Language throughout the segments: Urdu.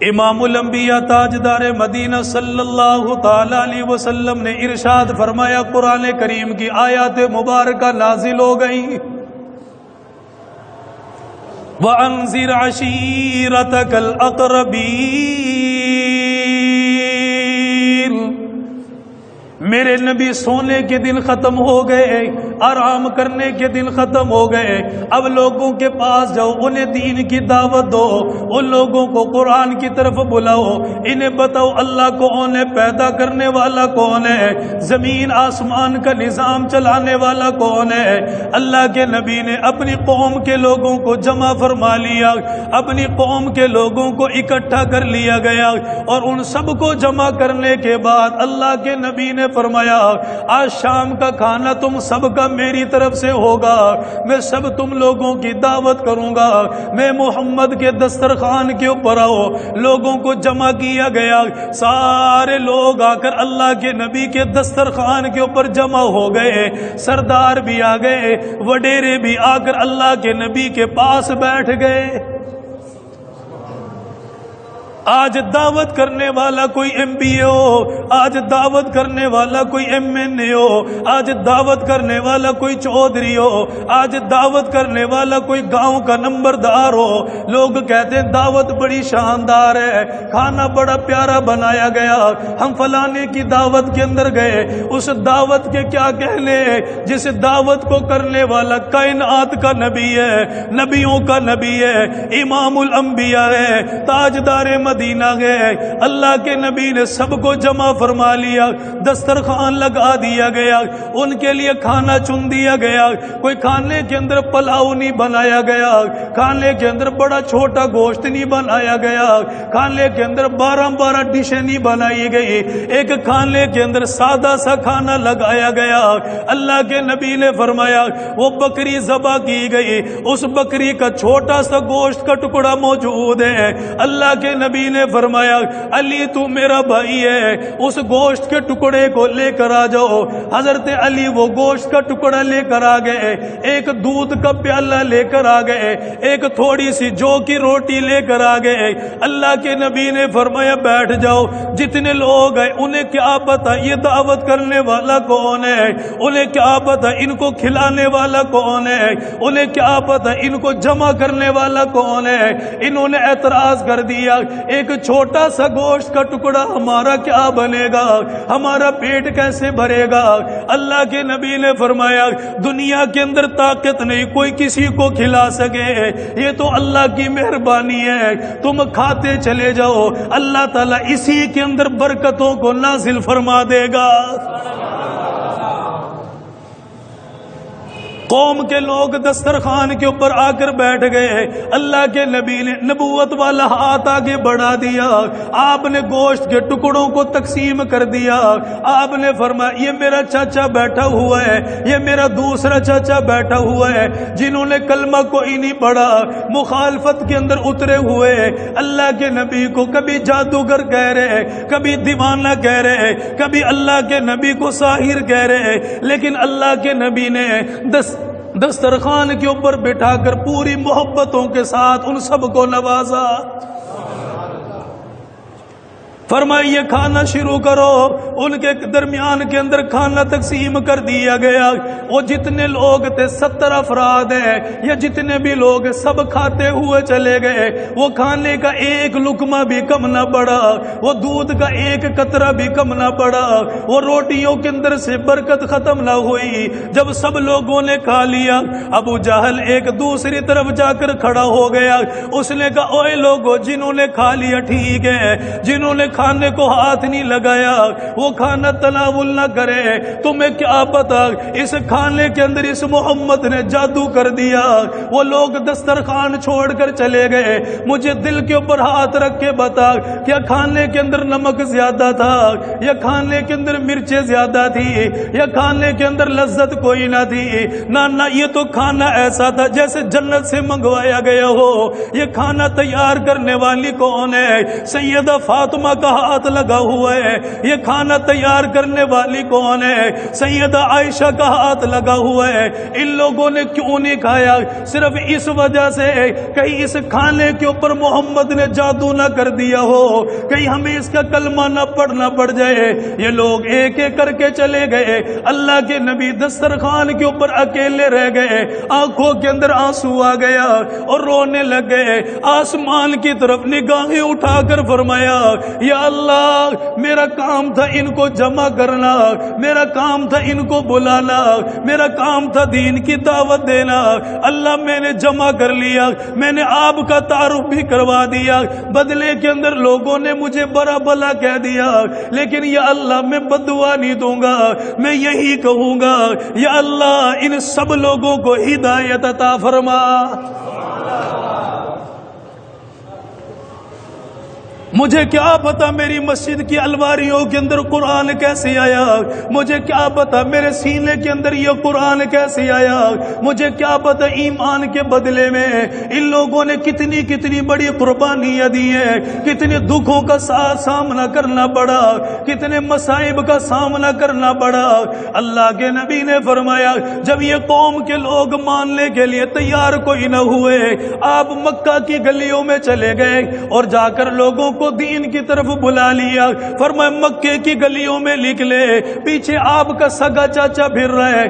امام الانبیاء تاجدار مدینہ صلی اللہ تعالی علیہ وسلم نے ارشاد فرمایا، قرآن کریم کی آیات مبارکہ نازل ہو گئی، وَأَنذِرْ عَشِيرَتَكَ الْأَقْرَبِينَ۔ میرے نبی سونے کے دن ختم ہو گئے، آرام کرنے کے دن ختم ہو گئے، اب لوگوں کے پاس جاؤ، انہیں دین کی دعوت دو، ان لوگوں کو قرآن کی طرف بلاؤ، انہیں بتاؤ اللہ کون ہے، پیدا کرنے والا کون ہے، زمین آسمان کا نظام چلانے والا کون ہے۔ اللہ کے نبی نے اپنی قوم کے لوگوں کو جمع فرما لیا، اپنی قوم کے لوگوں کو اکٹھا کر لیا گیا، اور ان سب کو جمع کرنے کے بعد اللہ کے نبی نے فرمایا، آج شام کا کھانا تم سب کا میری طرف سے ہوگا، میں سب تم لوگوں کی دعوت کروں گا، میں محمد کے دسترخوان کے اوپر آؤ۔ لوگوں کو جمع کیا گیا، سارے لوگ آ کر اللہ کے نبی کے دسترخوان کے اوپر جمع ہو گئے، سردار بھی آ گئے، وڈیرے بھی آ کر اللہ کے نبی کے پاس بیٹھ گئے۔ آج دعوت کرنے والا کوئی ایم پی ہو، آج دعوت کرنے والا کوئی ایم این اے ہو، آج دعوت کرنے والا کوئی چودھری ہو، آج دعوت کرنے والا کوئی گاؤں کا نمبردار ہو، لوگ کہتے ہیں دعوت بڑی شاندار ہے، کھانا بڑا پیارا بنایا گیا، ہم فلانے کی دعوت کے اندر گئے، اس دعوت کے کیا کہنے، جس دعوت کو کرنے والا کائنات کا نبی ہے، نبیوں کا نبی ہے، امام الانبیاء ہے، تاجدار مدینہ گئے، اللہ کے نبی نے سب کو جمع فرما لیا، دسترخوان لگا دیا گیا، ان کے لیے کھانا چن دیا گیا، کوئی کھانے کے اندر پلاؤ نہیں بنایا گیا، کھانے کے اندر بڑا چھوٹا گوشت نہیں بنایا گیا، کھانے کے اندر 12 ڈشیں نہیں بنائی گئی، ایک کھانے کے اندر سادہ سا کھانا لگایا گیا۔ اللہ کے نبی نے فرمایا، وہ بکری ذبح کی گئی، اس بکری کا چھوٹا سا گوشت کا ٹکڑا موجود ہے، اللہ کے نبی نے فرمایا، علی تو میرا بھائی ہے، اس گوشت کے ٹکڑے کو لے کر آ جاؤ۔ حضرت علی وہ گوشت کا ٹکڑا لے کر آ گئے، ایک دودھ کا پیالہ لے کر آ گئے، ایک تھوڑی سی جو کی روٹی لے کر آ گئے۔ اللہ کے نبی نے فرمایا، بیٹھ جاؤ۔ جتنے لوگ ہیں انہیں کیا پتا یہ دعوت کرنے والا کون ہے، انہیں کیا پتا ان کو کھلانے والا کون ہے، انہیں کیا پتا ان کو جمع کرنے والا کون ہے۔ انہوں نے اعتراض کر دیا، ایک چھوٹا سا گوشت کا ٹکڑا ہمارا کیا بنے گا، ہمارا پیٹ کیسے بھرے گا۔ اللہ کے نبی نے فرمایا، دنیا کے اندر طاقت نہیں کوئی کسی کو کھلا سکے، یہ تو اللہ کی مہربانی ہے، تم کھاتے چلے جاؤ، اللہ تعالیٰ اسی کے اندر برکتوں کو نازل فرما دے گا۔ قوم کے لوگ دسترخوان کے اوپر آ کر بیٹھ گئے، اللہ کے نبی نے نبوت والا ہاتھ آگے بڑھا دیا، آپ نے گوشت کے ٹکڑوں کو تقسیم کر دیا، آپ نے فرمایا، یہ میرا چاچا بیٹھا ہوا ہے، یہ میرا دوسرا چاچا بیٹھا ہوا ہے، جنہوں نے کلمہ کوئی نہیں پڑھا، مخالفت کے اندر اترے ہوئے، اللہ کے نبی کو کبھی جادوگر کہہ رہے، کبھی دیوانہ کہہ رہے، کبھی اللہ کے نبی کو ساحر کہہ رہے، لیکن اللہ کے نبی نے دسترخوان کے اوپر بٹھا کر پوری محبتوں کے ساتھ ان سب کو نوازا۔ فرمائیے کھانا شروع کرو، ان کے درمیان کے اندر کھانا تقسیم کر دیا گیا۔ وہ جتنے لوگ تھے 70 افراد ہیں یا جتنے بھی لوگ سب کھاتے ہوئے چلے گئے، وہ کھانے کا ایک لقمہ بھی کم نہ پڑا، وہ دودھ کا ایک قطرہ بھی کم نہ پڑا، وہ روٹیوں کے اندر سے برکت ختم نہ ہوئی۔ جب سب لوگوں نے کھا لیا، ابو جہل ایک دوسری طرف جا کر کھڑا ہو گیا، اس نے کہا، اوے لوگوں جنہوں نے کھا لیا ٹھیک ہے، جنہوں نے کھانے کو ہاتھ نہیں لگایا وہ کھانا تناول نہ کرے، تمہیں کیا پتا اس کھانے کے اندر اس محمد نے جادو کر دیا۔ وہ لوگ دسترخوان چھوڑ کر چلے گئے، مجھے دل کے اوپر ہاتھ رکھ کے بتا، کیا کھانے کے اندر نمک زیادہ تھا یا کھانے کے اندر مرچیں زیادہ تھی یا کھانے کے اندر لذت کوئی نہ تھی؟ نہ یہ تو کھانا ایسا تھا جیسے جنت سے منگوایا گیا ہو۔ یہ کھانا تیار کرنے والی کون ہے؟ سیدہ فاطمہ کا ہاتھ لگا ہوا ہے، یہ کھانا تیار کرنے والی کون ہے؟ سیدہ عائشہ کا ہاتھ لگا ہوا ہے۔ ان لوگوں نے کیوں نہیں کھایا؟ صرف اس وجہ سے کہیں اس کھانے کے اوپر محمد نے جادو نہ کر دیا ہو، کہیں ہمیں اس کا کلمہ نہ پڑھنا پڑ جائے۔ یہ لوگ ایک ایک کر کے چلے گئے، اللہ کے نبی دسترخوان کے اوپر اکیلے رہ گئے، آنکھوں کے اندر آنسو آ گیا اور رونے لگ گئے۔ آسمان کی طرف نگاہیں اٹھا کر فرمایا، یا اللہ میرا کام تھا ان کو جمع کرنا، میرا کام تھا ان کو بلانا، میرا کام تھا دین کی دعوت دینا، اللہ میں نے جمع کر لیا، میں نے آپ کا تعارف بھی کروا دیا، بدلے کے اندر لوگوں نے مجھے برا بلا کہہ دیا، لیکن یا اللہ میں بددعا نہیں دوں گا، میں یہی کہوں گا، یا اللہ ان سب لوگوں کو ہدایت عطا فرما۔ مجھے کیا پتا میری مسجد کی الواریوں کے اندر قرآن کیسے آیا، مجھے کیا پتا میرے سینے کے اندر یہ قرآن کیسے آیا، مجھے کیا پتا ایمان کے بدلے میں ان لوگوں نے کتنی کتنی بڑی قربانیاں دی ہیں، کتنے دکھوں کا سامنا کرنا پڑا، کتنے مصائب کا سامنا کرنا پڑا۔ اللہ کے نبی نے فرمایا جب یہ قوم کے لوگ ماننے کے لیے تیار کوئی نہ ہوئے، آپ مکہ کی گلیوں میں چلے گئے اور جا کر لوگوں کو دین کی طرف بلا لیا۔ فرمایا مکے کی گلیوں میں نکلے، پیچھے آپ کا سگا چاچا پھر رہا ہے،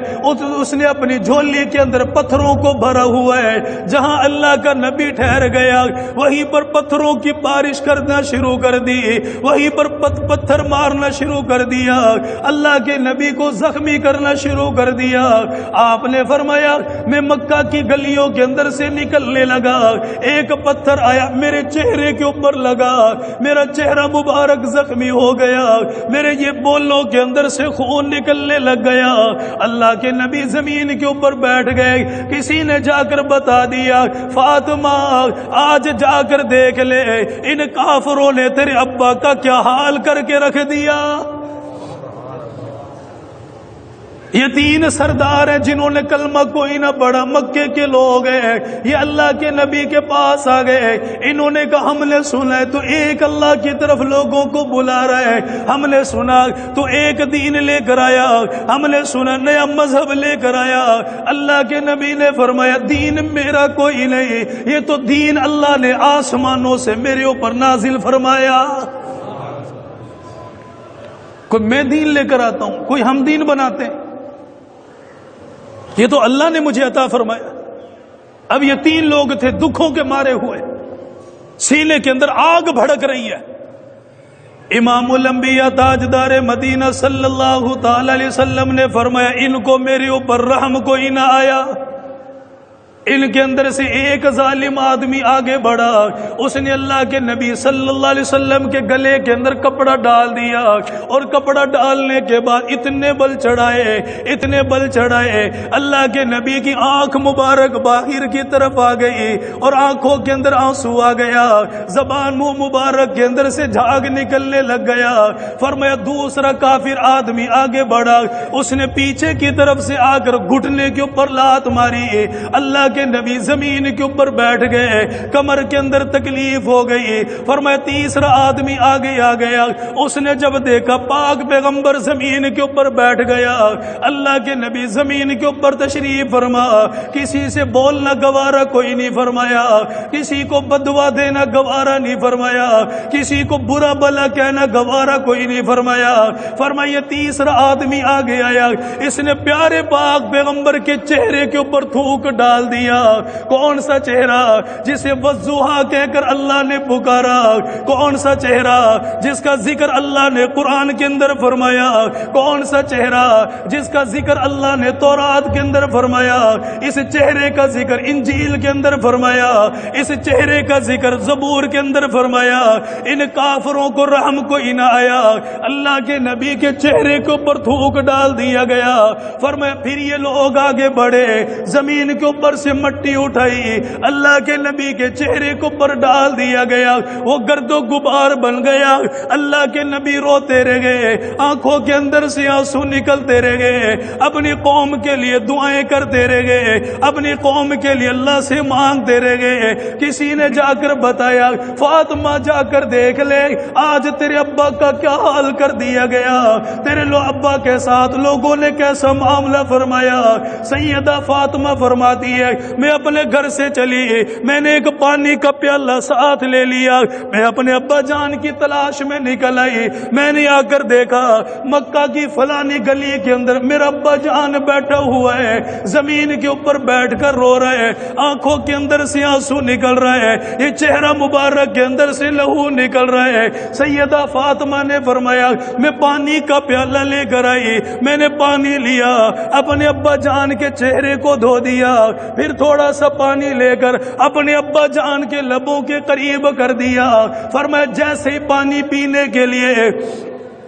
اس نے اپنی جھولی کے اندر پتھروں کو بھرا ہوا ہے، جہاں اللہ کا نبی ٹھہر گیا وہیں پر پتھروں کی بارش کرنا شروع کر دی، وہیں پر پتھر مارنا شروع کر دیا، اللہ کے نبی کو زخمی کرنا شروع کر دیا۔ آپ نے فرمایا میں مکہ کی گلیوں کے اندر سے نکلنے لگا، ایک پتھر آیا میرے چہرے کے اوپر لگا، میرا چہرہ مبارک زخمی ہو گیا، میرے یہ بولوں کے اندر سے خون نکلنے لگ گیا۔ اللہ کے نبی زمین کے اوپر بیٹھ گئے، کسی نے جا کر بتا دیا فاطمہ آج جا کر دیکھ لے ان کافروں نے تیرے ابا کا کیا حال کر کے رکھ دیا۔ یہ تین سردار ہیں جنہوں نے کلمہ کوئی نہ پڑھا، مکے کے لوگ ہیں، یہ اللہ کے نبی کے پاس آ گئے، انہوں نے کہا ہم نے سنا ہے تو ایک اللہ کی طرف لوگوں کو بلا رہا ہے، ہم نے سنا تو ایک دین لے کر آیا، ہم نے سنا نیا مذہب لے کر آیا۔ اللہ کے نبی نے فرمایا دین میرا کوئی نہیں، یہ تو دین اللہ نے آسمانوں سے میرے اوپر نازل فرمایا۔ کوئی میں دین لے کر آتا ہوں، کوئی ہم دین بناتے ہیں، یہ تو اللہ نے مجھے عطا فرمایا۔ اب یہ تین لوگ تھے دکھوں کے مارے ہوئے، سینے کے اندر آگ بھڑک رہی ہے۔ امام الانبیاء تاجدار مدینہ صلی اللہ تعالی علیہ وسلم نے فرمایا ان کو میرے اوپر رحم کوئی نہ آیا۔ ان کے اندر سے ایک ظالم آدمی آگے بڑھا، اس نے اللہ کے نبی صلی اللہ علیہ وسلم کے گلے کے اندر کپڑا ڈال دیا، اور کپڑا ڈالنے کے بعد اتنے بل چڑھائے اللہ کے نبی کی آنکھ مبارک باہر کی طرف آ گئی اور آنکھوں کے اندر آنسو آ گیا، زبان منہ مبارک کے اندر سے جھاگ نکلنے لگ گیا۔ فرمایا دوسرا کافر آدمی آگے بڑھا، اس نے پیچھے کی طرف سے آ کر گھٹنے کے اوپر لات ماری، اللہ کے نبی زمین کے اوپر بیٹھ گئے، کمر کے اندر تکلیف ہو گئی۔ فرمایا تیسرا آدمی آگے آ گیا، اس نے جب دیکھا پاک پیغمبر زمین کے اوپر بیٹھ گیا، اللہ کے نبی زمین کے اوپر تشریف فرما، کسی سے بولنا گوارا کوئی نہیں فرمایا، کسی کو بددعا دینا گوارا نہیں فرمایا، کسی کو برا بلا کہنا گوارا کوئی نہیں فرمایا۔ فرمایا تیسرا آدمی آگے آیا، اس نے پیارے پاک پیغمبر کے چہرے کے اوپر تھوک ڈال دیا۔ کون سا چہرہ جسے وضحا کہہ کر اللہ نے پکارا، کون سا چہرہ جس کا ذکر اللہ نے قرآن کے اندر فرمایا، کون سا چہرہ جس کا ذکر اللہ نے تورات کے اندر فرمایا، اس چہرے کا ذکر انجیل کے اندر فرمایا، اس چہرے کا ذکر زبور کے اندر فرمایا۔ ان کافروں کو رحم کوئی نہ آیا، اللہ کے نبی کے چہرے کے اوپر تھوک ڈال دیا گیا۔ فرمایا پھر یہ لوگ آگے بڑھے، زمین کے اوپر سے مٹی اٹھائی، اللہ کے نبی کے چہرے کو پر ڈال دیا گیا، وہ گرد و غبار بن گیا۔ اللہ کے نبی روتے رہ گئے، آنکھوں کے اندر سے آنسو نکلتے رہ گئے، اپنی قوم کے لیے دعائیں کرتے رہ گئے، اپنی قوم کے لیے اللہ سے مانگتے رہ گئے۔ کسی نے جا کر بتایا، فاطمہ جا کر دیکھ لے آج تیرے ابا کا کیا حال کر دیا گیا، تیرے ابا کے ساتھ لوگوں نے کیسا معاملہ فرمایا۔ سیدہ فاطمہ فرماتی ہے میں اپنے گھر سے چلی، میں نے ایک پانی کا پیالہ ساتھ لے لیا، میں اپنے ابا جان کی تلاش میں نکل آئی، میں نے آ کر دیکھا مکہ کی فلانی گلی کے اندر میرا ابا جان بیٹھا ہوا ہے، زمین کے اوپر بیٹھ کر رو رہا ہے، آنکھوں کے اندر سے آنسو نکل رہا ہے، یہ چہرہ مبارک کے اندر سے لہو نکل رہا ہے۔ سیدہ فاطمہ نے فرمایا میں پانی کا پیالہ لے کر آئی، میں نے پانی لیا، اپنے ابا جان کے چہرے کو دھو دیا، پھر تھوڑا سا پانی لے کر اپنے ابا جان کے لبوں کے قریب کر دیا۔ فرمایا جیسے ہی پانی پینے کے لیے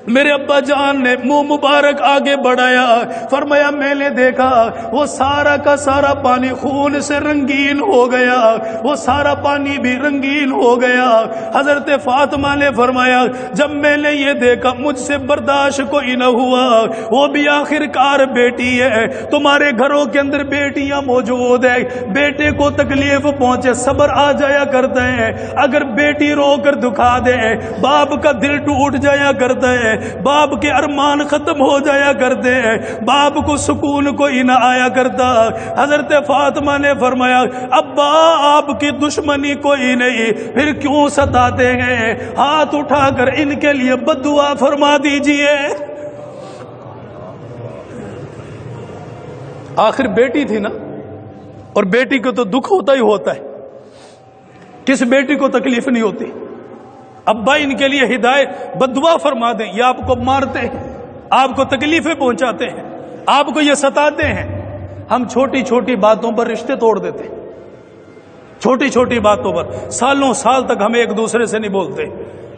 میرے ابا جان نے منہ مبارک آگے بڑھایا، فرمایا میں نے دیکھا وہ سارا کا سارا پانی خون سے رنگین ہو گیا، وہ سارا پانی بھی رنگین ہو گیا۔ حضرت فاطمہ نے فرمایا جب میں نے یہ دیکھا مجھ سے برداشت کوئی نہ ہوا، وہ بھی آخر کار بیٹی ہے، تمہارے گھروں کے اندر بیٹیاں موجود ہیں، بیٹے کو تکلیف پہنچے صبر آ جایا کرتا ہے، اگر بیٹی رو کر دکھا دے باپ کا دل ٹوٹ جایا کرتا ہے، باپ کے ارمان ختم ہو جایا کرتے ہیں، باپ کو سکون کوئی نہ آیا کرتا۔ حضرت فاطمہ نے فرمایا ابا آپ کی دشمنی کوئی نہیں، پھر کیوں ستاتے ہیں، ہاتھ اٹھا کر ان کے لیے بد دعا فرما دیجئے۔ آخر بیٹی تھی نا، اور بیٹی کو تو دکھ ہوتا ہی ہوتا ہے، کس بیٹی کو تکلیف نہیں ہوتی؟ ابا ان کے لیے ہدایت بد دعا فرما دیں، یہ آپ کو مارتے ہیں، آپ کو تکلیفیں پہنچاتے ہیں، آپ کو یہ ستاتے ہیں۔ ہم چھوٹی چھوٹی باتوں پر رشتے توڑ دیتے ہیں، چھوٹی چھوٹی باتوں پر سالوں سال تک ہمیں ایک دوسرے سے نہیں بولتے،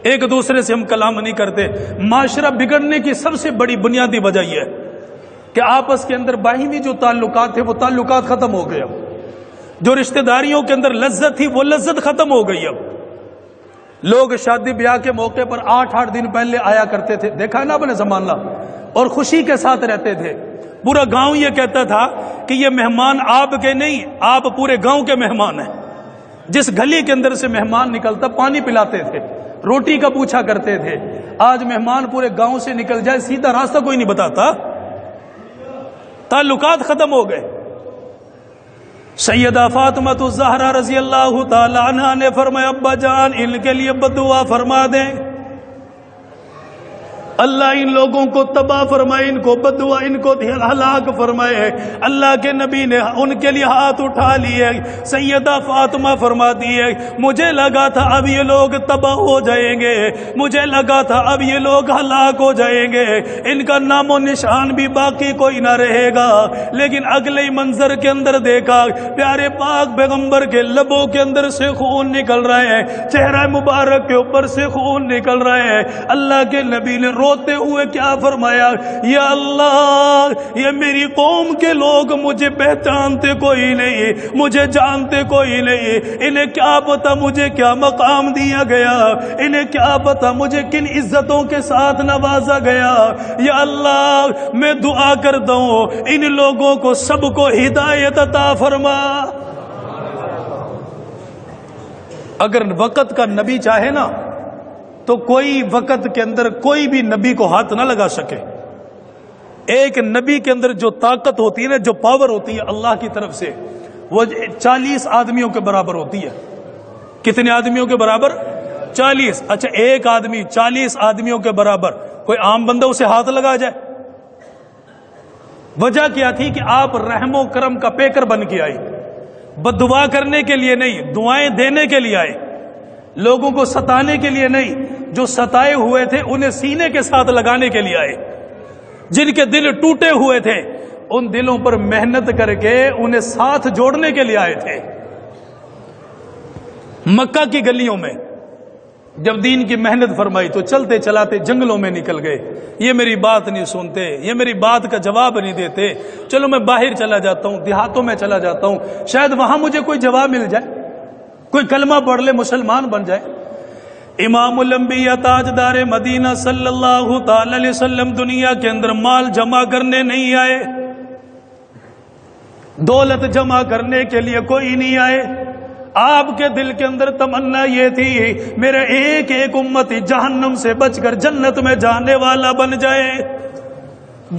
ایک دوسرے سے ہم کلام نہیں کرتے۔ معاشرہ بگڑنے کی سب سے بڑی بنیادی وجہ یہ ہے کہ آپس کے اندر باہمی جو تعلقات تھے وہ تعلقات ختم ہو گئے، اب جو رشتہ داریوں کے اندر لذت تھی وہ لذت ختم ہو گئی۔ اب لوگ شادی بیاہ کے موقع پر 8 دن پہلے آیا کرتے تھے، دیکھا ہے نا اپنے زمانہ، اور خوشی کے ساتھ رہتے تھے، پورا گاؤں یہ کہتا تھا کہ یہ مہمان آپ کے نہیں، آپ پورے گاؤں کے مہمان ہیں۔ جس گلی کے اندر سے مہمان نکلتا پانی پلاتے تھے، روٹی کا پوچھا کرتے تھے۔ آج مہمان پورے گاؤں سے نکل جائے سیدھا راستہ کوئی نہیں بتاتا، تعلقات ختم ہو گئے۔ سیدہ فاطمہ الزہرا رضی اللہ تعالی عنہا نے فرمایا ابا جان ان کے لیے بد دعا فرما دیں، اللہ ان لوگوں کو تباہ فرمائے، ان کو بد دعا، ان کو ہلاک فرمائے۔ اللہ کے نبی نے ان کے لیے ہاتھ اٹھا لیے۔ سیدہ فاطمہ فرماتی ہے مجھے لگا تھا اب یہ لوگ تباہ ہو جائیں گے، مجھے لگا تھا اب یہ لوگ ہلاک ہو جائیں گے، ان کا نام و نشان بھی باقی کوئی نہ رہے گا، لیکن اگلے منظر کے اندر دیکھا پیارے پاک پیغمبر کے لبوں کے اندر سے خون نکل رہا ہے، چہرہ مبارک کے اوپر سے خون نکل رہا ہے۔ اللہ کے نبی نے روتے ہوئے کیا فرمایا، یا اللہ یہ میری قوم کے لوگ مجھے پہچانتے کوئی نہیں، مجھے جانتے کوئی نہیں، انہیں کیا پتا مجھے کیا مقام دیا گیا، انہیں کیا پتا مجھے کن عزتوں کے ساتھ نوازا گیا۔ یا اللہ میں دعا کرتا ہوں ان لوگوں کو سب کو ہدایت عطا فرما۔ اگر وقت کا نبی چاہے نا تو کوئی وقت کے اندر کوئی بھی نبی کو ہاتھ نہ لگا سکے۔ ایک نبی کے اندر جو طاقت ہوتی ہے نا، جو پاور ہوتی ہے اللہ کی طرف سے، وہ 40 آدمیوں کے برابر ہوتی ہے۔ کتنے آدمیوں کے برابر؟ 40۔ اچھا ایک آدمی 40 آدمیوں کے برابر، کوئی عام بندہ اسے ہاتھ لگا جائے؟ وجہ کیا تھی کہ آپ رحم و کرم کا پیکر بن کے آئے، بد دعا کرنے کے لیے نہیں، دعائیں دینے کے لیے آئے، لوگوں کو ستانے کے لیے نہیں۔ جو ستائے ہوئے تھے انہیں سینے کے ساتھ لگانے کے لیے آئے، جن کے دل ٹوٹے ہوئے تھے ان دلوں پر محنت کر کے انہیں ساتھ جوڑنے کے لیے آئے تھے۔ مکہ کی گلیوں میں جب دین کی محنت فرمائی تو چلتے چلاتے جنگلوں میں نکل گئے. یہ میری بات نہیں سنتے, یہ میری بات کا جواب نہیں دیتے. چلو میں باہر چلا جاتا ہوں, دیہاتوں میں چلا جاتا ہوں, شاید وہاں مجھے کوئی جواب مل جائے, کوئی کلمہ پڑھ لے, مسلمان بن جائے. امام الانبیاء تاجدار مدینہ صلی اللہ تعالی علیہ وسلم دنیا کے اندر مال جمع کرنے نہیں آئے, دولت جمع کرنے کے لیے کوئی نہیں آئے. آپ کے دل کے اندر تمنا یہ تھی میرے ایک ایک امتی جہنم سے بچ کر جنت میں جانے والا بن جائے.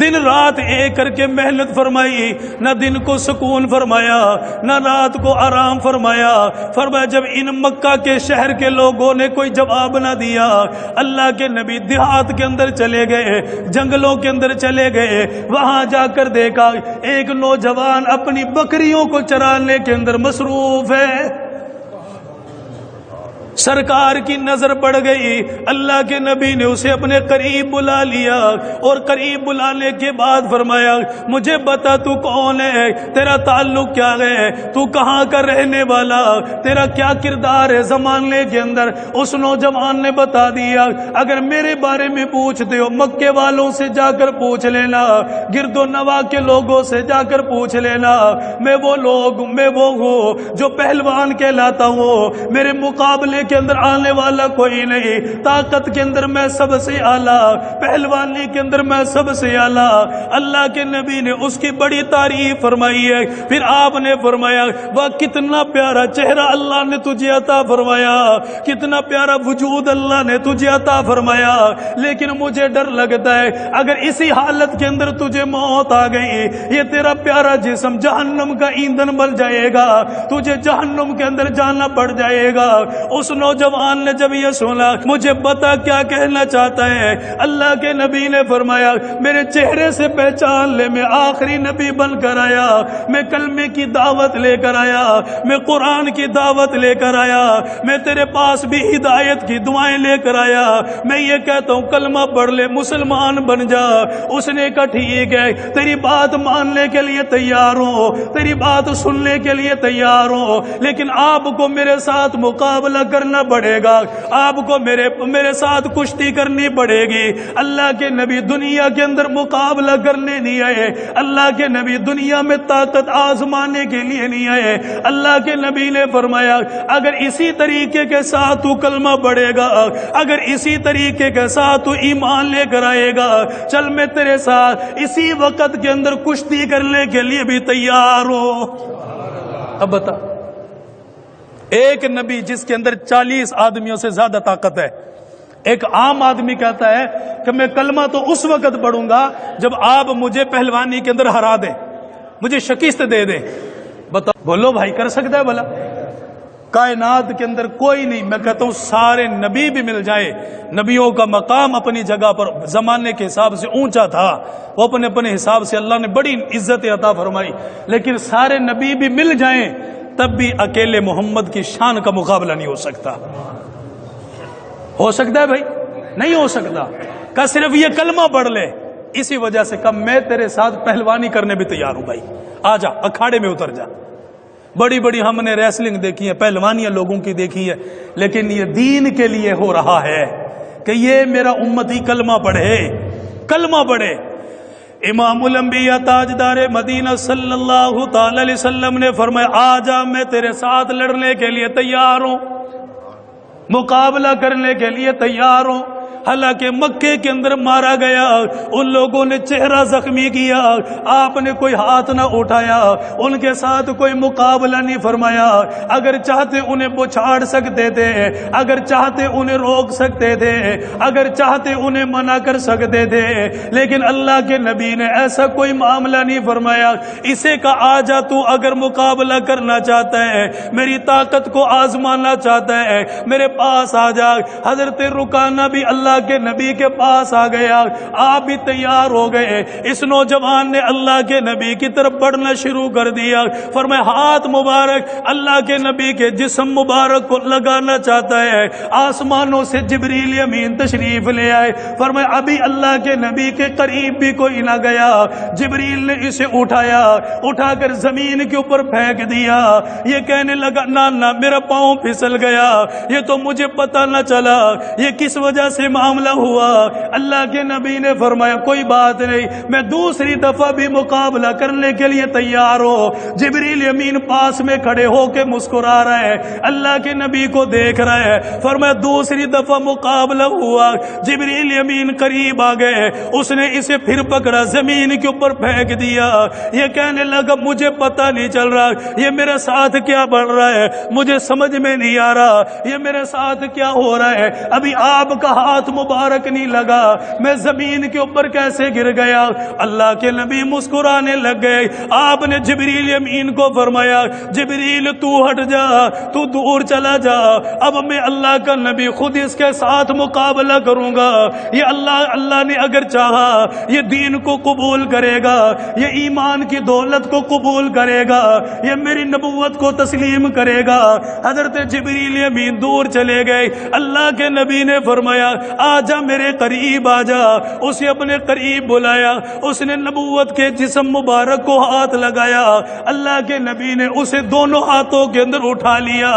دن رات ایک کر کے محنت فرمائی, نہ دن کو سکون فرمایا نہ رات کو آرام فرمایا. فرمایا جب ان مکہ کے شہر کے لوگوں نے کوئی جواب نہ دیا, اللہ کے نبی دیہات کے اندر چلے گئے, جنگلوں کے اندر چلے گئے. وہاں جا کر دیکھا ایک نوجوان اپنی بکریوں کو چرانے کے اندر مصروف ہے. سرکار کی نظر پڑ گئی, اللہ کے نبی نے اسے اپنے قریب بلا لیا, اور قریب بلانے کے بعد فرمایا مجھے بتا تو کون ہے, تیرا تعلق کیا ہے, تو کہاں کا رہنے والا, تیرا کیا کردار ہے زمانے کے اندر. اس نوجوان نے بتا دیا اگر میرے بارے میں پوچھتے ہو مکے والوں سے جا کر پوچھ لینا, گرد و نواح کے لوگوں سے جا کر پوچھ لینا, میں وہ ہوں جو پہلوان کہلاتا ہوں, میرے مقابلے کے اندر آنے والا کوئی نہیں, طاقت کے اندر میں سب سے اعلیٰ, پہلوانی کے اندر میں سب سے اعلیٰ. اللہ کے نبی نے اس کی بڑی تعریف فرمائی ہے. پھر آپ نے فرمایا وہ کتنا پیارا چہرہ اللہ نے تجھے عطا فرمایا, کتنا پیارا وجود اللہ نے تجھے عطا فرمایا, لیکن مجھے ڈر لگتا ہے اگر اسی حالت کے اندر تجھے موت آ گئی, یہ تیرا پیارا جسم جہنم کا ایندھن بن جائے گا, تجھے جہنم کے اندر جانا پڑ جائے گا. اس نوجوان نے جب یہ سنا مجھے بتا کیا کہنا چاہتا ہے, اللہ کے نبی نے فرمایا میرے چہرے سے پہچان لے, میں آخری نبی بن کر آیا, میں کلمے کی دعوت لے کر آیا, میں قرآن کی دعوت لے کر آیا, میں تیرے پاس بھی ہدایت کی دعائیں لے کر آیا, میں یہ کہتا ہوں کلمہ پڑھ لے مسلمان بن جا. اس نے کہا ٹھیک ہے, تیری بات ماننے کے لیے تیار ہوں, تیری بات سننے کے لیے تیار ہوں, لیکن آپ کو میرے ساتھ مقابلہ کرنا پڑے گا, آپ کو میرے ساتھ کشتی کرنی پڑے گی. اللہ کے نبی دنیا کے اندر مقابلہ کرنے نہیں آئے, اللہ کے نبی دنیا میں طاقت آزمانے کے لیے نہیں آئے. اللہ کے نبی نے فرمایا اگر اسی طریقے کے ساتھ تو کلمہ پڑھے گا, اگر اسی طریقے کے ساتھ تو ایمان لے کر آئے گا, چل میں تیرے ساتھ اسی وقت کے اندر کشتی کرنے کے لیے بھی تیار ہوں. اب بتا, ایک نبی جس کے اندر 40 آدمیوں سے زیادہ طاقت ہے, ایک عام آدمی کہتا ہے کہ میں کلمہ تو اس وقت پڑھوں گا جب آپ مجھے پہلوانی کے اندر ہرا دیں, مجھے شکست دے دیں. بتا بولو بھائی کر سکتا ہے بھلا؟ کائنات کے اندر کوئی نہیں, میں کہتا ہوں سارے نبی بھی مل جائے, نبیوں کا مقام اپنی جگہ پر زمانے کے حساب سے اونچا تھا, وہ اپنے اپنے حساب سے اللہ نے بڑی عزت عطا فرمائی, لیکن سارے نبی بھی مل جائیں تب بھی اکیلے محمد کی شان کا مقابلہ نہیں ہو سکتا. ہو سکتا ہے بھائی؟ نہیں ہو سکتا. کہ صرف یہ کلمہ پڑھ لے, اسی وجہ سے کہا میں تیرے ساتھ پہلوانی کرنے بھی تیار ہوں بھائی, آ جا اکھاڑے میں اتر جا. بڑی بڑی ہم نے ریسلنگ دیکھی ہے, پہلوانیاں لوگوں کی دیکھی ہے, لیکن یہ دین کے لیے ہو رہا ہے کہ یہ میرا امتی کلمہ پڑھے, کلمہ پڑھے. امام الانبیاء تاجدار مدینہ صلی اللہ تعالی علیہ وسلم نے فرمایا آ جا میں تیرے ساتھ لڑنے کے لیے تیار ہوں, مقابلہ کرنے کے لیے تیار ہوں. حالانکہ مکے کے اندر مارا گیا, ان لوگوں نے چہرہ زخمی کیا, آپ نے کوئی ہاتھ نہ اٹھایا, ان کے ساتھ کوئی مقابلہ نہیں فرمایا. اگر چاہتے انہیں بچھاڑ سکتے تھے, اگر چاہتے انہیں روک سکتے تھے, اگر چاہتے انہیں منع کر سکتے تھے, لیکن اللہ کے نبی نے ایسا کوئی معاملہ نہیں فرمایا. اسے کا آ جا تو اگر مقابلہ کرنا چاہتا ہے, میری طاقت کو آزمانا چاہتا ہے, میرے پاس آ جا. حضرت رکانہ بھی اللہ اللہ کے نبی کے پاس آ گیا، آپ بھی تیار ہو گئے۔ اس نوجوان نے اللہ کے نبی کی طرف بڑھنا شروع کر دیا۔ فرمایا ہاتھ مبارک اللہ کے نبی کے جسم مبارک کو لگانا چاہتا ہے۔ آسمانوں سے جبریل امین تشریف لے آئے۔ فرمایا ابھی اللہ کے نبی کے قریب بھی کوئی نہ گیا، جبریل نے اسے اٹھایا، اٹھا کر زمین کے اوپر پھینک دیا۔ یہ کہنے لگا نہ میرا پاؤں پھسل گیا، یہ تو مجھے پتہ نہ چلا یہ کس وجہ سے معاملہ ہوا۔ اللہ کے نبی نے فرمایا کوئی بات نہیں، میں دوسری دفعہ بھی مقابلہ کرنے کے لیے تیار ہوں۔ جبریل امین پاس میں کھڑے ہو کے مسکرا رہے ہیں، اللہ کے نبی کو دیکھ رہے ہیں۔ فرمایا دوسری دفعہ مقابلہ ہوا، جبریل امین قریب آ گئے، اس نے اسے پھر پکڑا، زمین کے اوپر پھینک دیا۔ یہ کہنے لگا مجھے پتہ نہیں چل رہا یہ میرے ساتھ کیا بڑھ رہا ہے، مجھے سمجھ میں نہیں آ رہا یہ میرے ساتھ کیا ہو رہا ہے، ابھی آپ کا ہاتھ مبارک نہیں لگا، میں زمین کے اوپر کیسے گر گیا۔ اللہ کے نبی مسکرانے لگ گئے۔ آپ نے جبریل امین کو فرمایا جبریل تو ہٹ جا، تو دور چلا جا، اب میں اللہ کا نبی خود اس کے ساتھ مقابلہ کروں گا۔ یہ اللہ نے اگر چاہا یہ دین کو قبول کرے گا، یہ ایمان کی دولت کو قبول کرے گا، یہ میری نبوت کو تسلیم کرے گا۔ حضرت جبریل امین دور چلے گئے۔ اللہ کے نبی نے فرمایا آ جا میرے قریب آ جا، اسے اپنے قریب بلایا، اس نے نبوت کے جسم مبارک کو ہاتھ لگایا۔ اللہ کے نبی نے اسے دونوں ہاتھوں کے اندر اٹھا لیا،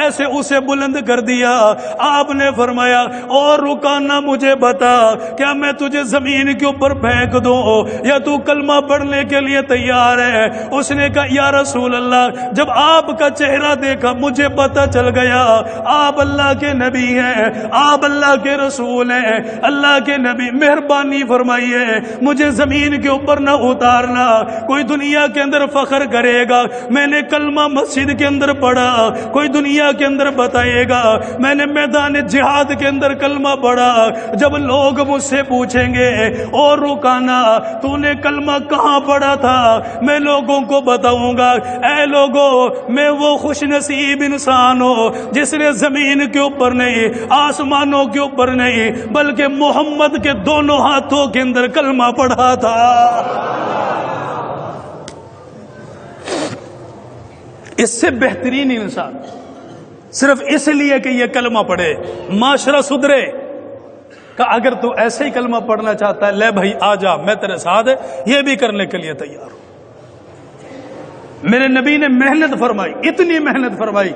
ایسے اسے بلند کر دیا۔ آپ نے فرمایا اور رکانا مجھے بتا، کیا میں تجھے زمین کے اوپر پھینک دوں یا تو کلمہ پڑھنے کے لیے تیار ہے؟ اس نے کہا یا رسول اللہ، جب آپ کا چہرہ دیکھا مجھے پتہ چل گیا آپ اللہ کے نبی ہیں، آپ اللہ کے رسول ہیں۔ اللہ کے نبی مہربانی فرمائیے مجھے زمین کے اوپر نہ اتارنا، کوئی دنیا کے اندر فخر کرے گا میں نے کلمہ مسجد کے اندر پڑھا، کوئی دنیا کے اندر بتائے گا میں نے میدان جہاد کے اندر کلمہ پڑھا، جب لوگ مجھ سے پوچھیں گے اور رکانا تو نے کلمہ کہاں پڑھا تھا، میں لوگوں کو بتاؤں گا اے لوگوں میں وہ خوش نصیب انسان ہوں جس نے زمین کے اوپر نہیں آسمانوں کے اوپر نہیں بلکہ محمد کے دونوں ہاتھوں کے اندر کلمہ پڑھا تھا۔ اس سے بہترین انسان صرف اس لیے کہ یہ کلمہ پڑھے معاشرہ سدھرے کہ اگر تو ایسے ہی کلمہ پڑھنا چاہتا ہے لے بھائی آ جا میں تیرے ساتھ یہ بھی کرنے کے لیے تیار ہوں۔ میرے نبی نے محنت فرمائی، اتنی محنت فرمائی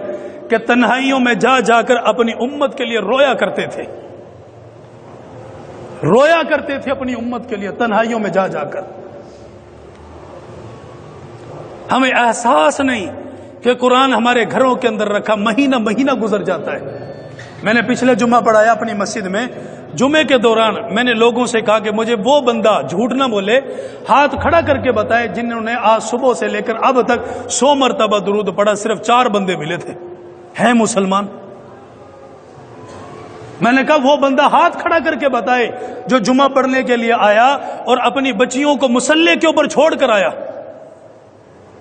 کہ تنہائیوں میں جا جا کر اپنی امت کے لیے رویا کرتے تھے، رویا کرتے تھے اپنی امت کے لیے تنہائیوں میں جا جا کر۔ ہمیں احساس نہیں کہ قرآن ہمارے گھروں کے اندر رکھا، مہینہ مہینہ گزر جاتا ہے۔ میں نے پچھلے جمعہ پڑھایا اپنی مسجد میں، جمعے کے دوران میں نے لوگوں سے کہا کہ مجھے وہ بندہ جھوٹ نہ بولے، ہاتھ کھڑا کر کے بتائے جنہوں نے آج صبح سے لے کر اب تک 100 مرتبہ درود پڑھا۔ صرف 4 بندے ملے تھے، ہیں مسلمان۔ میں نے کہا وہ بندہ ہاتھ کھڑا کر کے بتائے جو جمعہ پڑھنے کے لیے آیا اور اپنی بچیوں کو مصلی کے اوپر چھوڑ کر آیا۔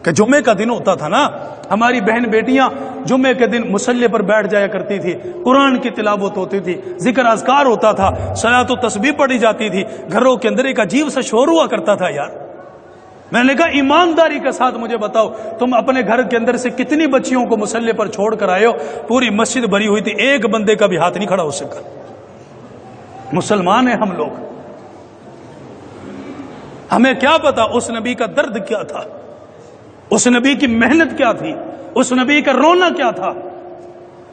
کہ جمعے کا دن ہوتا تھا نا، ہماری بہن بیٹیاں جمعے کے دن مصلی پر بیٹھ جایا کرتی تھی، قرآن کی تلاوت ہوتی تھی، ذکر اذکار ہوتا تھا، صلاۃ و تسبیح پڑھی جاتی تھی، گھروں کے اندر ایک عجیب سا شور ہوا کرتا تھا یار۔ میں نے کہا ایمانداری کے ساتھ مجھے بتاؤ تم اپنے گھر کے اندر سے کتنی بچیوں کو مصلی پر چھوڑ کر آئے ہو؟ پوری مسجد بھری ہوئی تھی، ایک بندے کا بھی ہاتھ نہیں کھڑا ہو سکا۔ مسلمان ہیں ہم لوگ، ہمیں کیا پتا اس نبی کا درد کیا تھا، اس نبی کی محنت کیا تھی، اس نبی کا رونا کیا تھا۔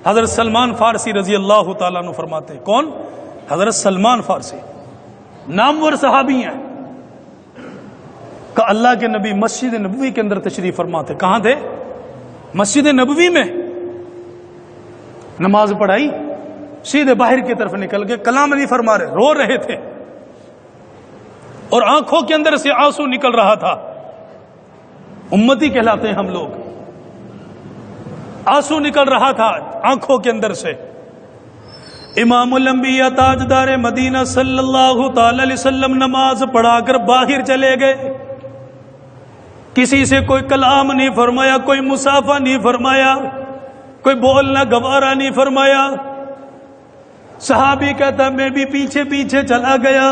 حضرت سلمان فارسی رضی اللہ تعالیٰ عنہ فرماتے ہیں، کون؟ حضرت سلمان فارسی، نامور صحابی ہیں، کہ اللہ کے نبی مسجد نبوی کے اندر تشریف فرماتے۔ کہاں تھے؟ مسجد نبوی میں۔ نماز پڑھائی، سیدھے باہر کی طرف نکل گئے، کلام نہیں فرما رہے، رو رہے تھے اور آنکھوں کے اندر سے آنسو نکل رہا تھا۔ امتی کہلاتے ہیں ہم لوگ، آنسو نکل رہا تھا آنکھوں کے اندر سے۔ امام الانبیاء تاجدار مدینہ صلی اللہ تعالی علیہ وسلم نماز پڑھا کر باہر چلے گئے، کسی سے کوئی کلام نہیں فرمایا، کوئی مصافحہ نہیں فرمایا، کوئی بولنا گوارا نہیں فرمایا۔ صحابی کہتا میں بھی پیچھے پیچھے چلا گیا،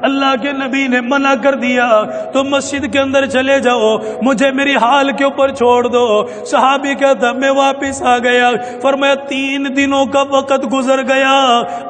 اللہ کے نبی نے منع کر دیا تو مسجد کے اندر چلے جاؤ، مجھے میری حال کے اوپر چھوڑ دو۔ صحابی کہتا میں واپس آ گیا، فرمایا 3 دنوں کا وقت گزر گیا،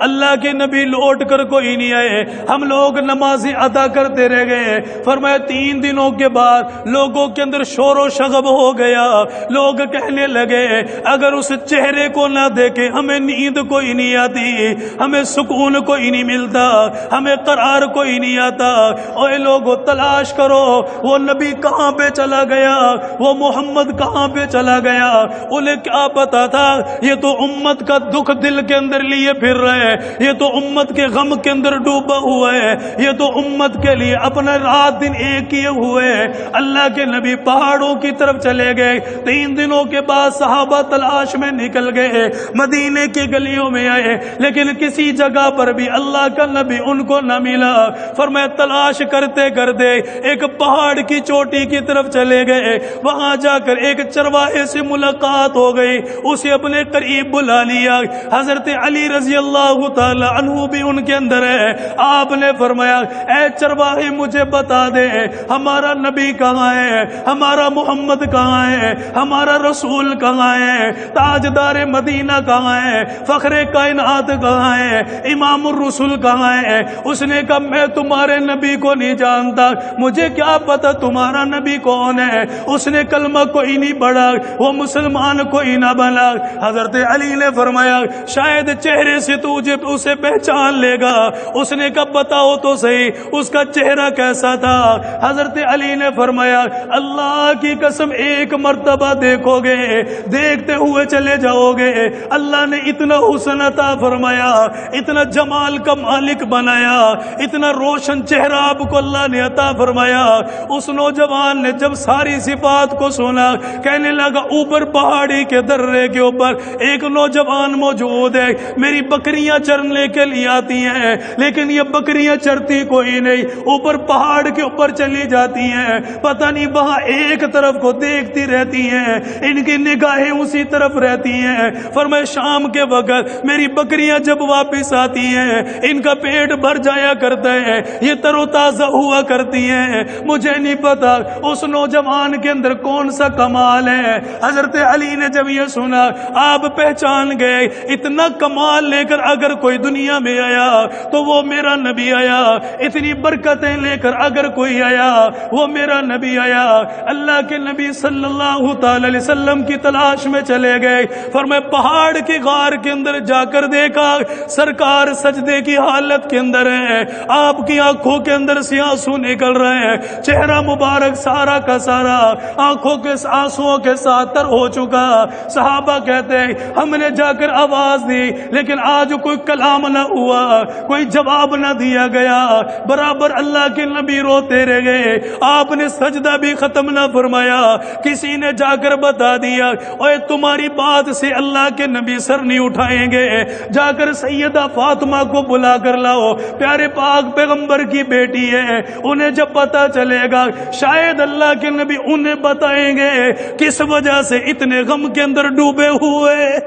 اللہ کے نبی لوٹ کر کوئی نہیں آئے، ہم لوگ نمازیں ادا کرتے رہ گئے۔ فرمایا 3 دنوں کے بعد لوگوں کے اندر شور و شغب ہو گیا، لوگ کہنے لگے اگر اس چہرے کو نہ دیکھے ہمیں نیند کوئی نہیں آتی، ہمیں سکون کوئی نہیں ملتا، ہمیں قرار کوئی نہیں آتا۔ اوے لوگو تلاش کرو وہ نبی کہاں پہ چلا گیا، وہ محمد کہاں پہ چلا گیا۔ انہیں کیا پتا تھا یہ تو امت کا دکھ دل کے اندر لیے پھر رہے، یہ تو امت کے غم کے اندر ڈوبا ہوا ہے، یہ تو امت کے لیے اپنا رات دن ایک کیے ہوئے۔ اللہ کے نبی پہاڑوں کی طرف چلے گئے۔ 3 دنوں کے بعد صحابہ تلاش میں نکل گئے، مدینے کی گلیوں میں آئے، لیکن کسی جگہ پر بھی اللہ کا نبی ان کو نہ ملا۔ فرمایا تلاش کرتے کرتے ایک پہاڑ کی چوٹی کی طرف چلے گئے، وہاں جا کر ایک چرواہے سے ملاقات ہو گئی، اسے اپنے قریب بلا لیا۔ حضرت علی رضی اللہ تعالی عنہ بھی ان کے اندر ہے۔ آپ نے فرمایا اے چرواہے مجھے بتا دے ہمارا نبی کہاں ہے، ہمارا محمد کہاں ہے، ہمارا رسول کہاں ہے، تاجدار مدینہ کہاں ہے، فخر کائنات کہاں ہے، امام الرسول کہاں ہے۔ اس نے کہا میں تمہارے نبی کو نہیں جانتا، مجھے کیا پتا تمہارا نبی کون ہے۔ اس نے کلمہ کوئی نہیں پڑھا، وہ مسلمان کوئی نہ بنا۔ حضرت علی نے فرمایا شاید چہرے سے تجھے اسے پہچان لے گا۔ اس نے کہا بتاؤ تو صحیح اس کا چہرہ کیسا تھا۔ حضرت علی نے فرمایا اللہ کی قسم ایک مرتبہ دیکھو گے، دیکھتے ہوئے چلے جاؤ گے، اللہ نے اتنا حسن عطا فرمایا، اتنا جمال کا مالک بنایا، اتنا روشن چہرہ آپ کو اللہ نے عطا فرمایا۔ اس نوجوان نے جب ساری صفات کو سنا کہنے لگا اوپر پہاڑی کے درے کے اوپر ایک نوجوان موجود ہے، میری بکریاں چرنے کے لیے آتی ہیں لیکن یہ بکریاں چرتی کوئی نہیں، اوپر پہاڑ کے اوپر چلی جاتی ہیں، پتہ نہیں وہاں ایک طرف کو دیکھتی رہتی ہیں، ان کی نگاہیں اسی طرف رہتی ہیں۔ فرمایا شام کے وقت میری بکریاں جب واپس آتی ہیں ان کا پیٹ بھر جایا کرتا ہے، یہ تر و تازہ ہوا کرتی ہیں۔ مجھے نہیں پتا اس نوجوان کے اندر کون سا کمال ہے۔ حضرت علی نے جب یہ سنا آپ پہچان گئے اتنا کمال لے کر اگر کوئی دنیا میں آیا تو وہ میرا نبی آیا، اتنی برکتیں لے کر اگر کوئی آیا وہ میرا نبی آیا۔ اللہ کے نبی صلی اللہ تعالی علیہ وسلم کی تلاش میں چلے گئے۔ فرمایا پہاڑ کی غار کے اندر جا کر دیکھا سرکار سجدے کی حالت کے اندر ہے، آپ کی آنکھوں کے اندر سے آنسو نکل رہے ہیں، چہرہ مبارک سارا کا سارا آنکھوں کے آنسوؤں کے ساتھ تر ہو چکا۔ صحابہ کہتے ہیں ہم نے جا کر آواز دی لیکن آج کوئی کلام نہ ہوا، کوئی جواب نہ دیا گیا، برابر اللہ کے نبی روتے رہ گئے، آپ نے سجدہ بھی ختم نہ فرمایا۔ کسی نے جا کر بتا دیا اوے تمہاری بات سے اللہ کے نبی سر نہیں اٹھائیں گے، جا کر سیدہ فاطمہ کو بلا کر لاؤ، پیارے پاک پیغمبر کی بیٹی ہے، انہیں جب پتا چلے گا شاید اللہ کے نبی انہیں بتائیں گے کس وجہ سے اتنے غم کے اندر ڈوبے ہوئے۔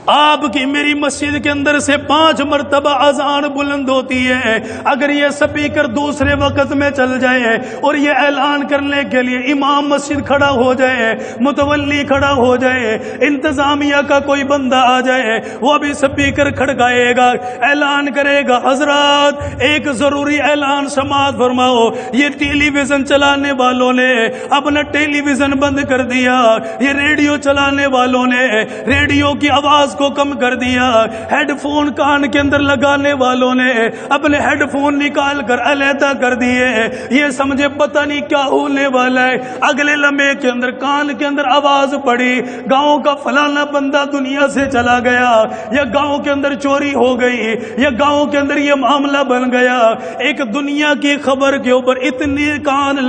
آپ کی میری مسجد کے اندر سے 5 مرتبہ اذان بلند ہوتی ہے، اگر یہ سپیکر دوسرے وقت میں چل جائے اور یہ اعلان کرنے کے لیے امام مسجد کھڑا ہو جائے، متولی کھڑا ہو جائے، انتظامیہ کا کوئی بندہ آ جائے، وہ بھی سپیکر کھڑکائے گا، اعلان کرے گا حضرات ایک ضروری اعلان سماعت فرماؤ۔ یہ ٹیلی ویژن چلانے والوں نے اپنا ٹیلی ویژن بند کر دیا، یہ ریڈیو چلانے والوں نے ریڈیو کی آواز کو کم کر دیا، ہیڈ فون کان کے اندر لگانے والوں نے اپنے ہیڈ فون نکال کر علیحدہ کر دیے۔ یہ سمجھے پتہ نہیں کیا ہونے والا ہے، اگلے لمحے کے اندر کان کے اندر آواز پڑی گاؤں کا فلانا بندہ دنیا سے چلا گیا، یا گاؤں کے اندر چوری ہو گئی، یا گاؤں کے اندر یہ معاملہ بن گیا۔ ایک دنیا کی خبر کے اوپر اتنے کان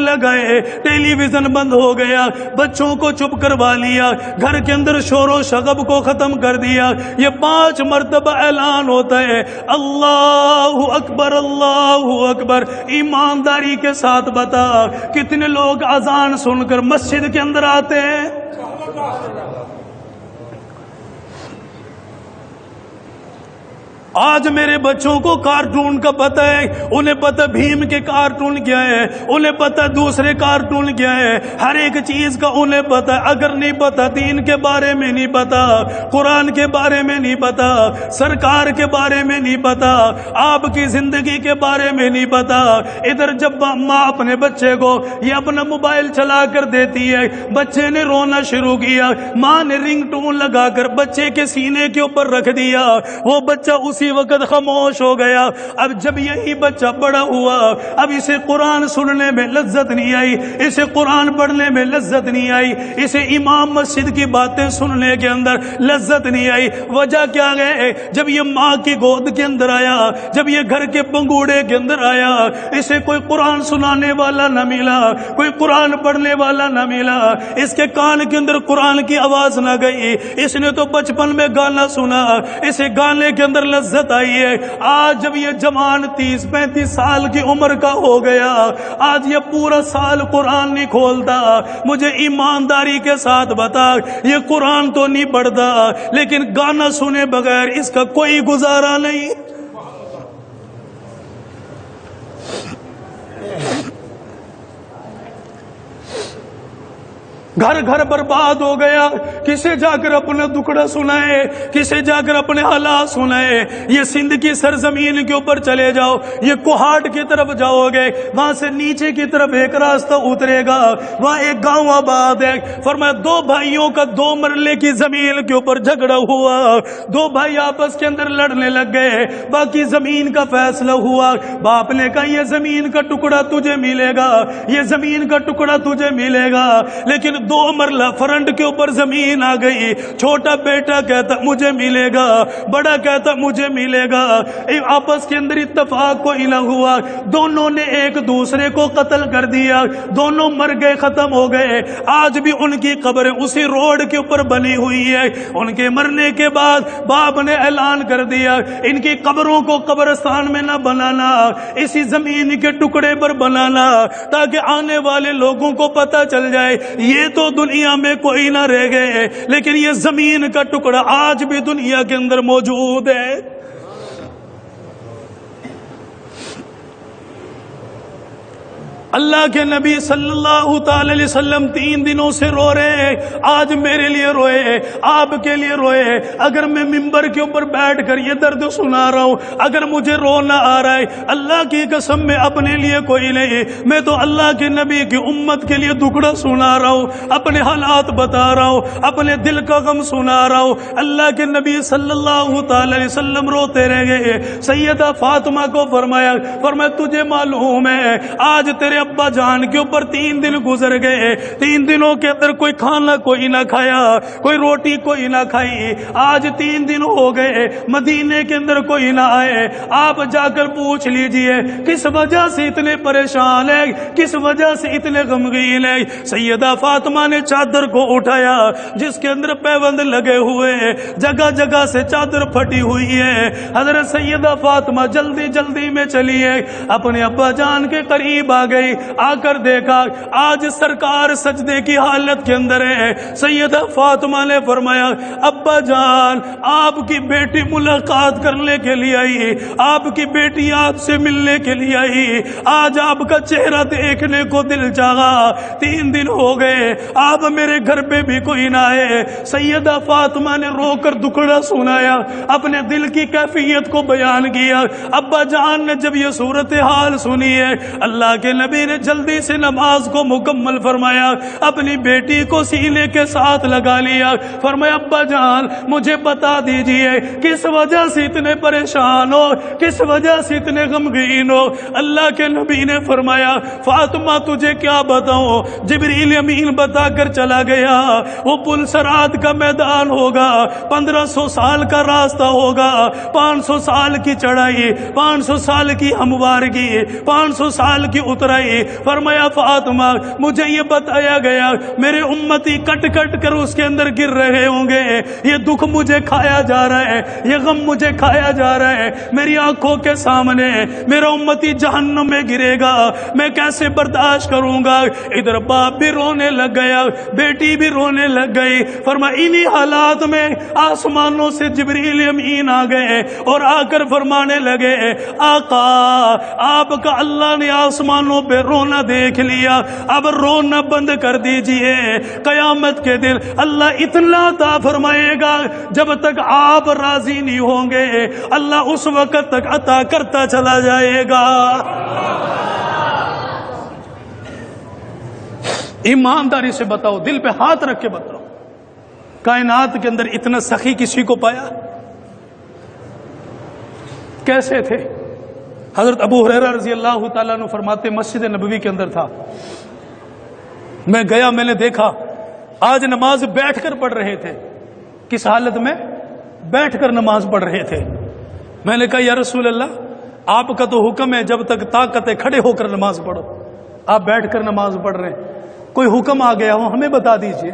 لگائے، ٹیلی ویژن بند ہو گیا، بچوں کو چپ کروا لیا، گھر کے اندر شور و شغب کو ختم کر دیا۔ یہ 5 مرتبہ اعلان ہوتا ہے اللہ اکبر اللہ اکبر۔ ایمانداری کے ساتھ بتا کتنے لوگ اذان سن کر مسجد کے اندر آتے ہیں؟ آج میرے بچوں کو کارٹون کا پتہ ہے، انہیں پتہ بھیم کے کارٹون کیا ہے، انہیں پتہ دوسرے کارٹون کیا ہے، ہر ایک چیز کا انہیں پتہ. اگر نہیں پتہ دین کے بارے میں نہیں پتہ، قرآن کے بارے میں نہیں پتہ، سرکار کے بارے میں نہیں پتہ، آپ کی زندگی کے بارے میں نہیں پتہ. ادھر جب ماں اپنے بچے کو یہ اپنا موبائل چلا کر دیتی ہے، بچے نے رونا شروع کیا، ماں نے رنگ ٹون لگا کر بچے کے سینے کے اوپر رکھ دیا، وہ بچہ اسی وقت خاموش ہو گیا. اب جب یہی بچہ بڑا ہوا، اب اسے قرآن سننے میں لذت نہیں آئی، اسے قرآن پڑھنے میں لذت نہیں آئی، اسے امام مسجد کی باتیں سننے کے اندر لذت نہیں آئی. وجہ کیا ہے؟ جب یہ ماں کی گود کے اندر آیا، جب یہ گھر کے پنگوڑے کے اندر آیا، اسے کوئی قرآن سنانے والا نہ ملا، کوئی قرآن پڑھنے والا نہ ملا، اس کے کان کے اندر قرآن کی آواز نہ گئی. اس نے تو بچپن میں گانا سنا، اسے گانے کے اندر لذت آئی ہے. آج جب یہ جوان 30-35 سال کی عمر کا ہو گیا، آج یہ پورا سال قرآن نہیں کھولتا. مجھے ایمانداری کے ساتھ بتا، یہ قرآن تو نہیں پڑھتا لیکن گانا سنے بغیر اس کا کوئی گزارا نہیں. گھر گھر برباد ہو گیا. کسے جا کر اپنا دکڑا سنائے، کسے جا کر اپنے حالات سنائے. یہ سندھ کی سرزمین کے اوپر چلے جاؤ، یہ کوہاٹ کی طرف جاؤ گے، وہاں سے نیچے کی طرف ایک راستہ اترے گا، وہاں ایک گاؤں آباد ہے. فرمایا 2 بھائیوں کا 2 مرلے کی زمین کے اوپر جھگڑا ہوا، 2 بھائی آپس کے اندر لڑنے لگ گئے، باقی زمین کا فیصلہ ہوا. باپ نے کہا یہ زمین کا ٹکڑا تجھے ملے گا، یہ زمین کا ٹکڑا تجھے ملے گا. لیکن 2 مرلہ فرنٹ کے اوپر زمین آ گئی. چھوٹا بیٹا کہتا مجھے ملے گا، بڑا کہتا مجھے ملے گا. آپس کے اندر اتفاق کوئی نہ ہوا، دونوں نے ایک دوسرے کو قتل کر دیا، دونوں مر گئے، ختم ہو گئے. آج بھی ان کی قبریں اسی روڈ کے اوپر بنی ہوئی ہے. ان کے مرنے کے بعد باپ نے اعلان کر دیا ان کی قبروں کو قبرستان میں نہ بنانا، اسی زمین کے ٹکڑے پر بنانا، تاکہ آنے والے لوگوں کو پتہ چل جائے یہ تو دنیا میں کوئی نہ رہ گئے لیکن یہ زمین کا ٹکڑا آج بھی دنیا کے اندر موجود ہے. اللہ کے نبی صلی اللہ تعالی علیہ وسلم 3 دنوں سے رو رہے ہیں. آج میرے لیے روئے، آپ کے لیے روئے. اگر میں ممبر کے اوپر بیٹھ کر یہ درد سنا رہا ہوں، اگر مجھے رونا آ رہا ہے، اللہ کی قسم میں اپنے لیے کوئی نہیں، میں تو اللہ کے نبی کی امت کے لیے دکڑا سنا رہا ہوں، اپنے حالات بتا رہا ہوں، اپنے دل کا غم سنا رہا ہوں. اللہ کے نبی صلی اللہ تعالی علیہ وسلم روتے رہ گئے. سیدہ فاطمہ کو فرمایا تجھے معلوم ہے آج تیرے ابا جان کے اوپر 3 دن گزر گئے، 3 دنوں کے اندر کوئی کھانا کوئی نہ کھایا، کوئی روٹی کوئی نہ کھائی. آج 3 دن ہو گئے مدینے کے اندر کوئی نہ آئے. آپ جا کر پوچھ لیجئے کس وجہ سے اتنے پریشان ہے، کس وجہ سے اتنے غمگین ہے. سیدہ فاطمہ نے چادر کو اٹھایا جس کے اندر پیوند لگے ہوئے، جگہ جگہ سے چادر پھٹی ہوئی ہے. حضرت سیدہ فاطمہ جلدی جلدی میں چلی ہے، اپنے ابا جان کے قریب آ گئی. آ کر دیکھا آج سرکار سجدے کی حالت کے اندر ہے. سیدہ فاطمہ نے فرمایا ابا جان آپ کی بیٹی ملاقات کرنے کے لیے آئی، آپ کی بیٹی آپ سے ملنے کے لیے آئی، آج آپ کا چہرہ دیکھنے کو دل چاہا. 3 دن ہو گئے آپ میرے گھر پہ بھی کوئی نہ آئے. سیدہ فاطمہ نے رو کر دکھڑا سنایا، اپنے دل کی کیفیت کو بیان کیا. ابا جان نے جب یہ صورتحال سنی ہے، اللہ کے نبی نے جلدی سے نماز کو مکمل فرمایا، اپنی بیٹی کو سینے کے ساتھ لگا لیا. فرمایا ابا جان مجھے بتا دیجئے کس وجہ سے اتنے پریشان ہو، کس وجہ سے اتنے غمگین ہو. اللہ کے نبی نے فرمایا فاطمہ تجھے کیا بتاؤں، جبریل امین بتا کر چلا گیا وہ پل صراط کا میدان ہوگا، 1500 سال کا راستہ ہوگا، 500 سال کی چڑھائی، 500 سال کی ہموارگی، 500 سال کی اترائی گئی. فرمایا فاطمہ مجھے یہ بتایا گیا میرے امتی کٹ کٹ کر اس کے اندر گر رہے ہوں گے, یہ دکھ مجھے کھایا جا رہا ہے, یہ غم مجھے کھایا جا رہا ہے, میری آنکھوں کے سامنے میرا امتی جہنم میں گرے گا, میں کیسے برداشت کروں گا. ادھر باپ بھی رونے لگ گیا, بیٹی بھی رونے لگ گئی. فرمایا انہی حالات میں آسمانوں سے جبریل امین آ گئے اور آ کر فرمانے لگے آقا آپ کا اللہ نے آسمانوں پہ رونا دیکھ لیا, اب رونا بند کر دیجئے. قیامت کے دن اللہ اتنا عطا فرمائے گا جب تک آپ راضی نہیں ہوں گے, اللہ اس وقت تک عطا کرتا چلا جائے گا. ایمانداری سے بتاؤ, دل پہ ہاتھ رکھ کے بتاؤ, کائنات کے اندر اتنا سخی کسی کو پایا؟ کیسے تھے؟ حضرت ابو ہریرہ رضی اللہ تعالیٰ عنہ فرماتے مسجد نبوی کے اندر تھا, میں گیا, میں نے دیکھا آج نماز بیٹھ کر پڑھ رہے تھے. کس حالت میں؟ بیٹھ کر نماز پڑھ رہے تھے. میں نے کہا یا رسول اللہ آپ کا تو حکم ہے جب تک طاقت ہے کھڑے ہو کر نماز پڑھو, آپ بیٹھ کر نماز پڑھ رہے ہیں, کوئی حکم آ گیا ہو ہمیں بتا دیجئے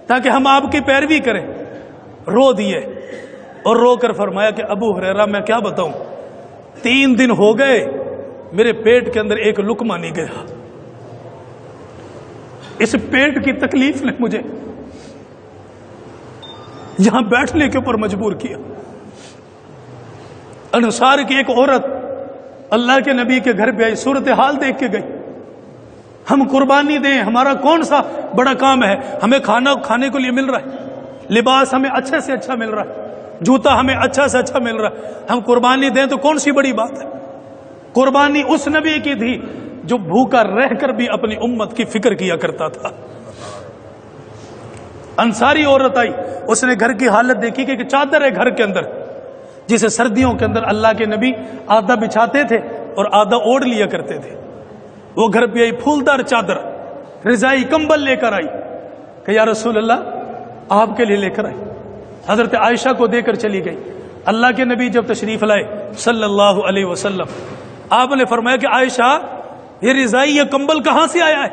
تاکہ ہم آپ کی پیروی کریں. رو دیے اور رو کر فرمایا کہ ابو ہریرہ میں کیا بتاؤں, 3 دن ہو گئے میرے پیٹ کے اندر ایک لقمہ نہیں گیا. اس پیٹ کی تکلیف نے مجھے یہاں بیٹھنے کے اوپر مجبور کیا. انصار کی ایک عورت اللہ کے نبی کے گھر پہ آئی, صورتحال دیکھ کے گئی, ہم قربانی دیں, ہمارا کون سا بڑا کام ہے, ہمیں کھانا کھانے کو لیے مل رہا ہے, لباس ہمیں اچھے سے اچھا مل رہا ہے, جوتا ہمیں اچھا سے اچھا مل رہا ہے, ہم قربانی دیں تو کون سی بڑی بات ہے. قربانی اس نبی کی تھی جو بھوکا رہ کر بھی اپنی امت کی فکر کیا کرتا تھا. انصاری عورت آئی, اس نے گھر کی حالت دیکھی کہ ایک چادر ہے گھر کے اندر جسے سردیوں کے اندر اللہ کے نبی آدھا بچھاتے تھے اور آدھا اوڑھ لیا کرتے تھے. وہ گھر پہ آئی, پھولدار چادر, رضائی کمبل لے کر آئی کہ یا رسول اللہ آپ کے لیے لے کر آئی. حضرت عائشہ کو دے کر چلی گئی. اللہ کے نبی جب تشریف لائے صلی اللہ علیہ وسلم, آپ نے فرمایا کہ عائشہ یہ رضائی یہ کمبل کہاں سے آیا ہے؟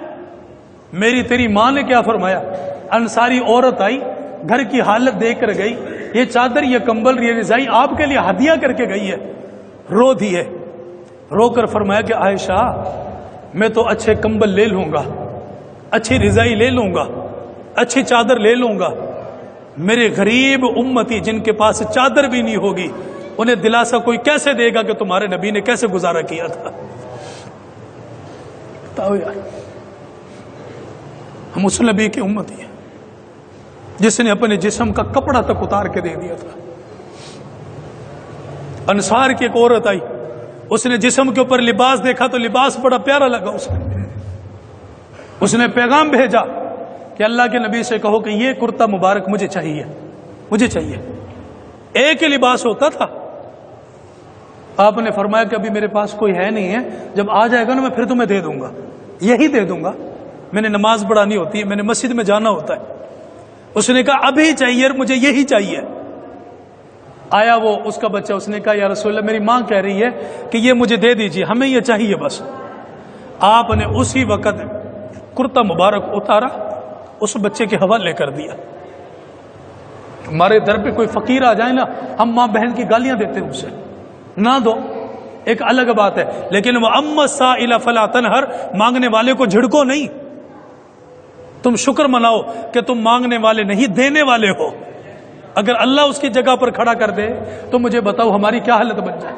میری تیری ماں نے کیا فرمایا. انصاری عورت آئی, گھر کی حالت دیکھ کر گئی, یہ چادر یہ کمبل یہ رضائی آپ کے لیے ہدیہ کر کے گئی ہے. رو دیے, رو کر فرمایا کہ عائشہ میں تو اچھے کمبل لے لوں گا, اچھی رضائی لے لوں گا, اچھی چادر لے لوں گا, میرے غریب امتی جن کے پاس چادر بھی نہیں ہوگی انہیں دلاسا کوئی کیسے دے گا کہ تمہارے نبی نے کیسے گزارا کیا تھا. بتاؤ یار, ہم اس نبی کی امتی ہیں جس نے اپنے جسم کا کپڑا تک اتار کے دے دیا تھا. انصار کی ایک عورت آئی, اس نے جسم کے اوپر لباس دیکھا تو لباس بڑا پیارا لگا اس نے پیغام بھیجا کہ اللہ کے نبی سے کہو کہ یہ کرتا مبارک مجھے چاہیے, مجھے چاہیے. ایک ہی لباس ہوتا تھا. آپ نے فرمایا کہ ابھی میرے پاس کوئی ہے نہیں ہے, جب آ جائے گا نا میں پھر تمہیں دے دوں گا, یہی دے دوں گا, میں نے نماز پڑھانی ہوتی ہے, میں نے مسجد میں جانا ہوتا ہے. اس نے کہا ابھی چاہیے, مجھے یہی چاہیے. آیا وہ اس کا بچہ, اس نے کہا یا رسول اللہ میری ماں کہہ رہی ہے کہ یہ مجھے دے دیجیے, ہمیں یہ چاہیے بس. آپ نے اسی وقت کرتا مبارک اتارا, اس بچے کے حوالے کر دیا. ہمارے در پہ کوئی فقیر آ جائے نا, ہم ماں بہن کی گالیاں دیتے ہیں, اسے نہ دو ایک الگ بات ہے, لیکن وہ اما السائل فلا تنہر, مانگنے والے کو جھڑکو نہیں. تم شکر مناؤ کہ تم مانگنے والے نہیں دینے والے ہو. اگر اللہ اس کی جگہ پر کھڑا کر دے تو مجھے بتاؤ ہماری کیا حالت بن جائے.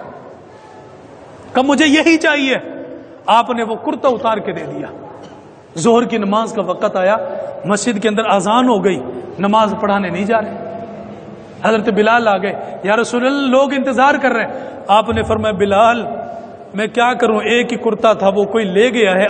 کہ مجھے یہی چاہیے. آپ نے وہ کرتا اتار کے دے دیا. ظہر کی نماز کا وقت آیا, مسجد کے اندر اذان ہو گئی, نماز پڑھانے نہیں جا رہے. حضرت بلال آ گئے, یا رسول اللہ لوگ انتظار کر رہے ہیں. آپ نے فرمایا بلال میں کیا کروں, ایک ہی کرتا تھا وہ کوئی لے گیا ہے,